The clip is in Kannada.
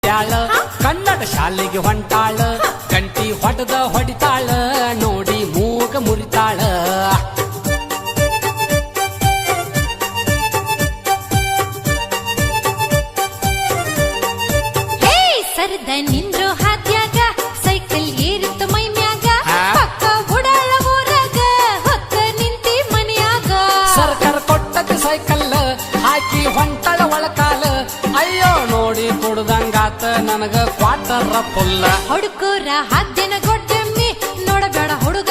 ಕಲ್ತ್ಯಾಳ ಕನ್ನಡ ಶಾಲೆಗೆ ಹೊಂಟಾಳ ಗಂಟಿ ಹೊಡಿತಾಳ ನೋಡಿ ಮೂಗ ಮುರಿತಾಳ ಸರದ ನಿಂದ್ರು ಹಾದ್ಯಾಗ ಸೈಕಲ್ ಏರಿತ ಮೈ ಮ್ಯಾಗ ಪಕ್ಕ ಓಡಾಳ ಊರಾಗ ಹೊತ್ತ ನಿಂತಿ ಮನ್ಯಾಗ ಸರ್ಕಾರ ಕೊಟ್ಟದ ಸೈಕಲ್ ಹಾಕಿ ಹೊಂಟಾಳ ಒಳಕಾಲ ಅಯ್ಯೋ ನೋಡಿ ಕುಡ್ದಂಗಾತ ನನಗ ಕ್ವಾರ್ಟರ್ ಫುಲ್ಲ ಹುಡುಕೂರ ಹಾದ್ಯನ ಗೊಡ್ಡೆಮ್ಮಿ ನೋಡಬೇಡ ಹುಡುಗ